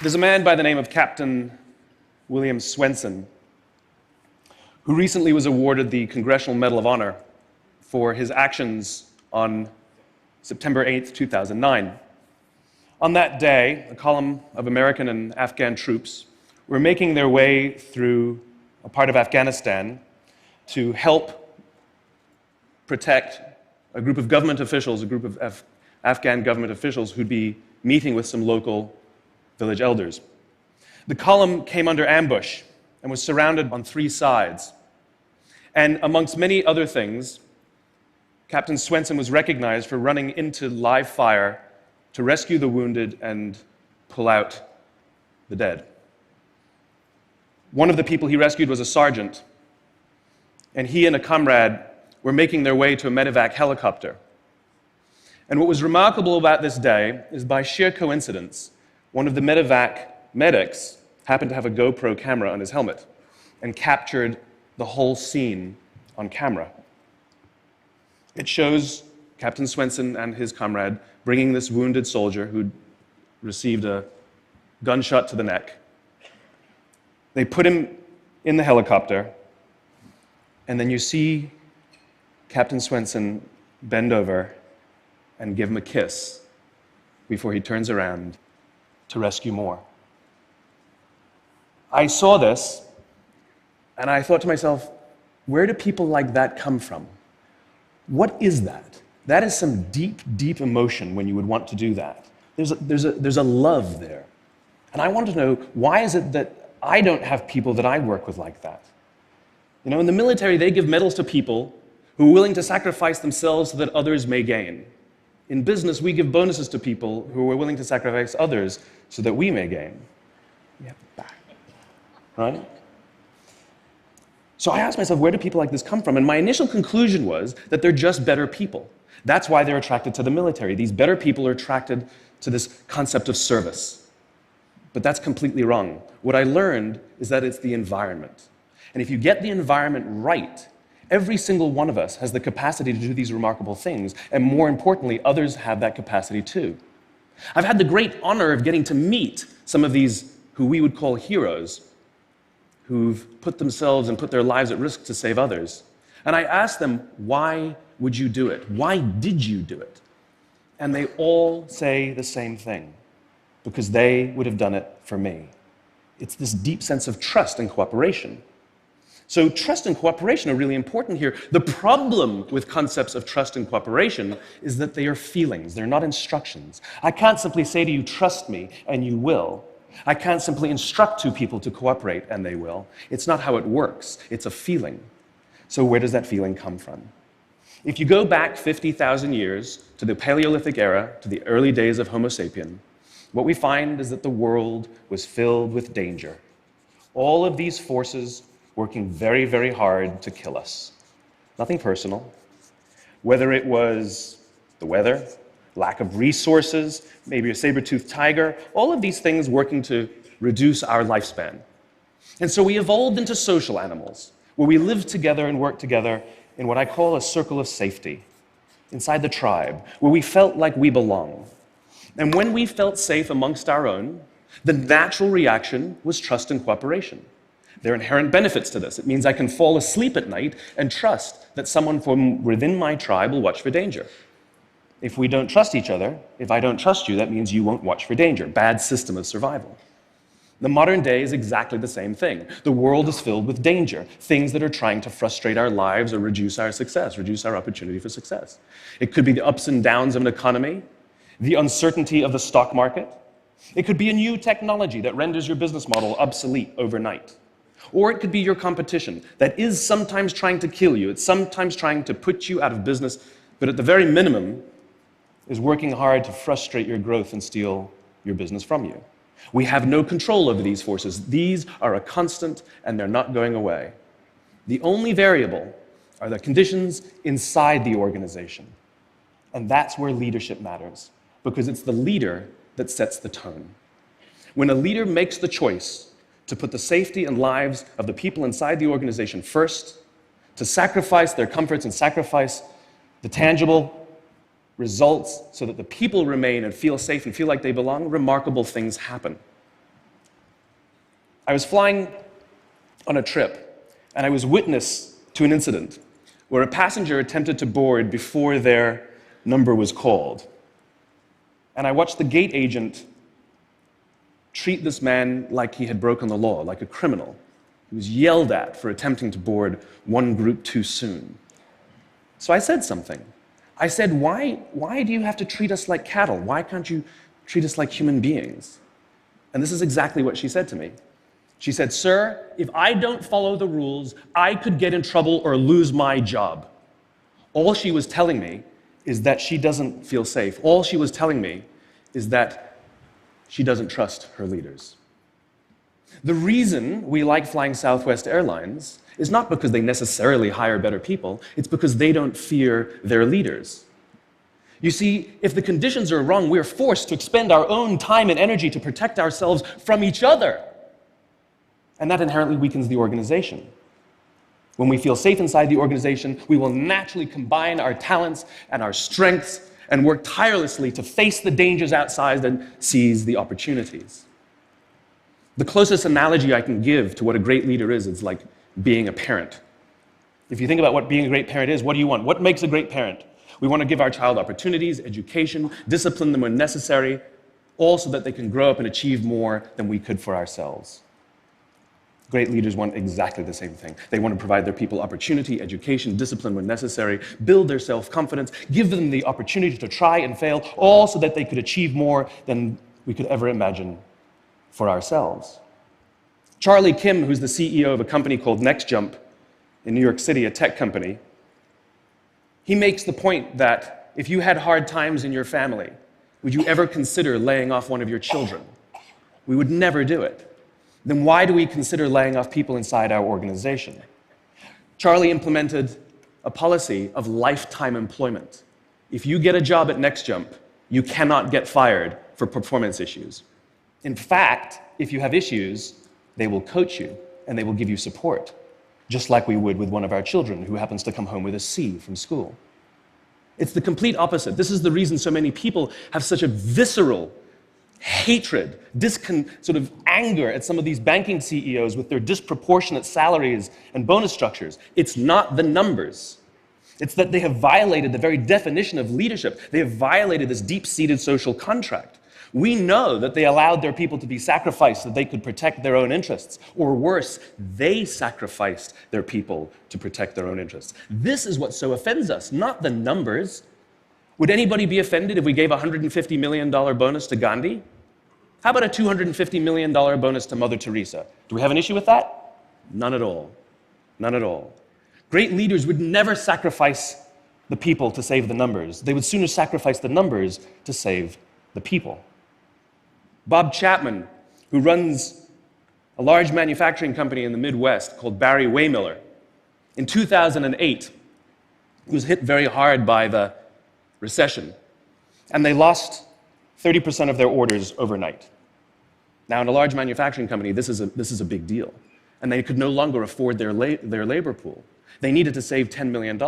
There's a man by the name of Captain William Swenson who recently was awarded the Congressional Medal of Honor for his actions on September 8th, 2009. On that day, a column of American and Afghan troops were making their way through a part of Afghanistan to help protect a group of government officials, a group of Afghan government officials who'd be meeting with some local village elders. The column came under ambush and was surrounded on three sides. And amongst many other things, Captain Swenson was recognized for running into live fire to rescue the wounded and pull out the dead. One of the people he rescued was a sergeant, and he and a comrade were making their way to a medevac helicopter. And what was remarkable about this day is, by sheer coincidence, one of the medevac medics happened to have a GoPro camera on his helmet and captured the whole scene on camera. It shows Captain Swenson and his comrade bringing this wounded soldier who'd received a gunshot to the neck. They put him in the helicopter, and then you see Captain Swenson bend over and give him a kiss before he turns around to rescue more. I saw this, and I thought to myself, where do people like that come from? What is that? That is some deep, deep emotion when you would want to do that. There's a love there. And I want to know, why is it that I don't have people that I work with like that? You know, in the military, they give medals to people who are willing to sacrifice themselves so that others may gain. In business, we give bonuses to people who are willing to sacrifice others so that we may gain. We have it back, right? So I asked myself, where do people like this come from? And my initial conclusion was that they're just better people. That's why they're attracted to the military. These better people are attracted to this concept of service. But that's completely wrong. What I learned is that it's the environment. And if you get the environment right, every single one of us has the capacity to do these remarkable things, and more importantly, others have that capacity too. I've had the great honor of getting to meet some of these who we would call heroes, who've put themselves and put their lives at risk to save others. And I asked them, why would you do it? Why did you do it? And they all say the same thing, because they would have done it for me. It's this deep sense of trust and cooperation. So trust and cooperation are really important here. The problem with concepts of trust and cooperation is that they are feelings, they're not instructions. I can't simply say to you, trust me, and you will. I can't simply instruct two people to cooperate, and they will. It's not how it works. It's a feeling. So where does that feeling come from? If you go back 50,000 years to the Paleolithic era, to the early days of Homo sapien, what we find is that the world was filled with danger. All of these forces working very, very hard to kill us. Nothing personal. Whether it was the weather, lack of resources, maybe a saber-toothed tiger, all of these things working to reduce our lifespan. And so we evolved into social animals, where we lived together and worked together in what I call a circle of safety, inside the tribe, where we felt like we belong. And when we felt safe amongst our own, the natural reaction was trust and cooperation. There are inherent benefits to this. It means I can fall asleep at night and trust that someone from within my tribe will watch for danger. If we don't trust each other, if I don't trust you, that means you won't watch for danger. Bad system of survival. The modern day is exactly the same thing. The world is filled with danger, things that are trying to frustrate our lives or reduce our success, reduce our opportunity for success. It could be the ups and downs of an economy, the uncertainty of the stock market. It could be a new technology that renders your business model obsolete overnight. Or it could be your competition that is sometimes trying to kill you. It's sometimes trying to put you out of business, but at the very minimum is working hard to frustrate your growth and steal your business from you. We have no control over these forces. These are a constant, and they're not going away. The only variable are the conditions inside the organization. And that's where leadership matters, because it's the leader that sets the tone. When a leader makes the choice to put the safety and lives of the people inside the organization first, to sacrifice their comforts and sacrifice the tangible results so that the people remain and feel safe and feel like they belong, remarkable things happen. I was flying on a trip, and I was witness to an incident where a passenger attempted to board before their number was called. And I watched the gate agent treat this man like he had broken the law, like a criminal. He was yelled at for attempting to board one group too soon. So I said something. I said, why do you have to treat us like cattle? Why can't you treat us like human beings? And this is exactly what she said to me. She said, "Sir, if I don't follow the rules, I could get in trouble or lose my job." All she was telling me is that she doesn't feel safe. All she was telling me is that she doesn't trust her leaders. The reason we like flying Southwest Airlines is not because they necessarily hire better people, it's because they don't fear their leaders. You see, if the conditions are wrong, we're forced to expend our own time and energy to protect ourselves from each other. And that inherently weakens the organization. When we feel safe inside the organization, we will naturally combine our talents and our strengths and work tirelessly to face the dangers outside and seize the opportunities. The closest analogy I can give to what a great leader is, it's like being a parent. If you think about what being a great parent is, what do you want? What makes a great parent? We want to give our child opportunities, education, discipline them when necessary, all so that they can grow up and achieve more than we could for ourselves. Great leaders want exactly the same thing. They want to provide their people opportunity, education, discipline when necessary, build their self-confidence, give them the opportunity to try and fail, all so that they could achieve more than we could ever imagine for ourselves. Charlie Kim, who's the CEO of a company called NextJump in New York City, a tech company, he makes the point that if you had hard times in your family, would you ever consider laying off one of your children? We would never do it. Then why do we consider laying off people inside our organization? Charlie implemented a policy of lifetime employment. If you get a job at NextJump, you cannot get fired for performance issues. In fact, if you have issues, they will coach you and they will give you support, just like we would with one of our children who happens to come home with a C from school. It's the complete opposite. This is the reason so many people have such a visceral hatred, sort of anger at some of these banking CEOs with their disproportionate salaries and bonus structures. It's not the numbers. It's that they have violated the very definition of leadership. They have violated this deep-seated social contract. We know that they allowed their people to be sacrificed so that they could protect their own interests. Or worse, they sacrificed their people to protect their own interests. This is what so offends us, not the numbers. Would anybody be offended if we gave a $150 million bonus to Gandhi? How about a $250 million bonus to Mother Teresa? Do we have an issue with that? None at all. None at all. Great leaders would never sacrifice the people to save the numbers. They would sooner sacrifice the numbers to save the people. Bob Chapman, who runs a large manufacturing company in the Midwest called Barry Waymiller, in 2008, he was hit very hard by the recession, and they lost 30% of their orders overnight. Now, in a large manufacturing company, this is a big deal, and they could no longer afford their labor pool. They needed to save $10 million.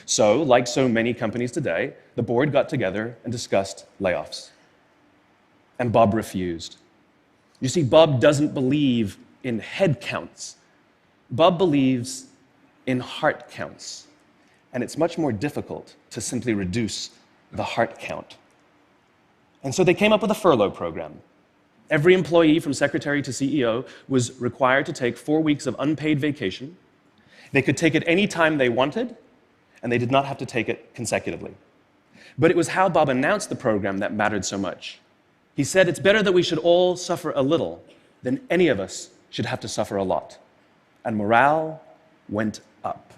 So, like so many companies today, the board got together and discussed layoffs. And Bob refused. You see, Bob doesn't believe in head counts. Bob believes in heart counts. And it's much more difficult to simply reduce the heart count. And so they came up with a furlough program. Every employee, from secretary to CEO, was required to take 4 weeks of unpaid vacation. They could take it any time they wanted, and they did not have to take it consecutively. But it was how Bob announced the program that mattered so much. He said, "It's better that we should all suffer a little than any of us should have to suffer a lot." And morale went up.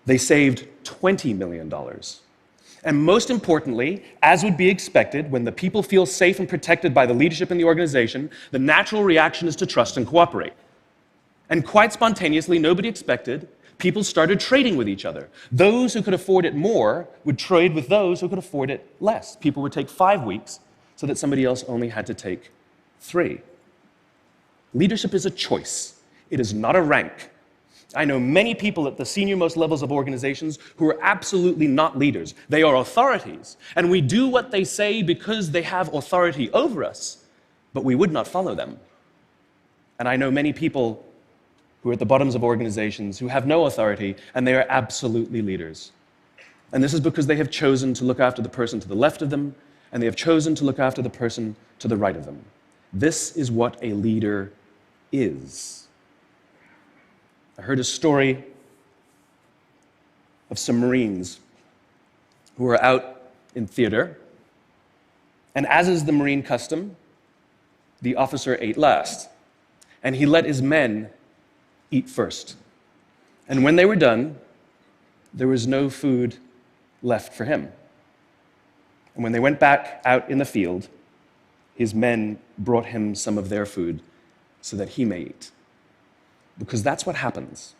They saved $20 million. And most importantly, as would be expected, when the people feel safe and protected by the leadership in the organization, the natural reaction is to trust and cooperate. And quite spontaneously, nobody expected, people started trading with each other. Those who could afford it more would trade with those who could afford it less. People would take 5 weeks so that somebody else only had to take 3. Leadership is a choice. It is not a rank. I know many people at the senior-most levels of organizations who are absolutely not leaders. They are authorities, and we do what they say because they have authority over us, but we would not follow them. And I know many people who are at the bottoms of organizations who have no authority, and they are absolutely leaders. And this is because they have chosen to look after the person to the left of them, and they have chosen to look after the person to the right of them. This is what a leader is. I heard a story of some Marines who were out in theater, and as is the Marine custom, the officer ate last, and he let his men eat first. And when they were done, there was no food left for him. And when they went back out in the field, his men brought him some of their food so that he may eat. Because that's what happens.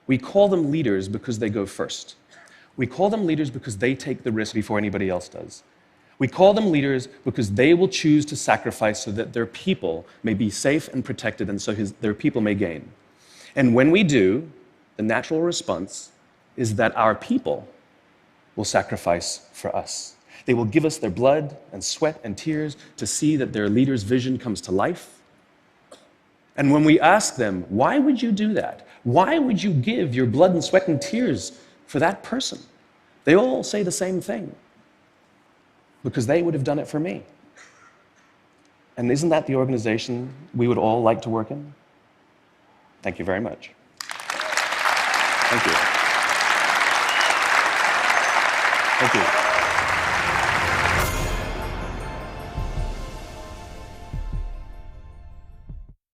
We call them leaders because they go first. We call them leaders because they take the risk before anybody else does. We call them leaders because they will choose to sacrifice so that their people may be safe and protected, and so their people may gain. And when we do, the natural response is that our people will sacrifice for us. They will give us their blood and sweat and tears to see that their leader's vision comes to life. And when we ask them, why would you do that? Why would you give your blood and sweat and tears for that person? They all say the same thing. Because they would have done it for me. And isn't that the organization we would all like to work in? Thank you very much. Thank you. Thank you.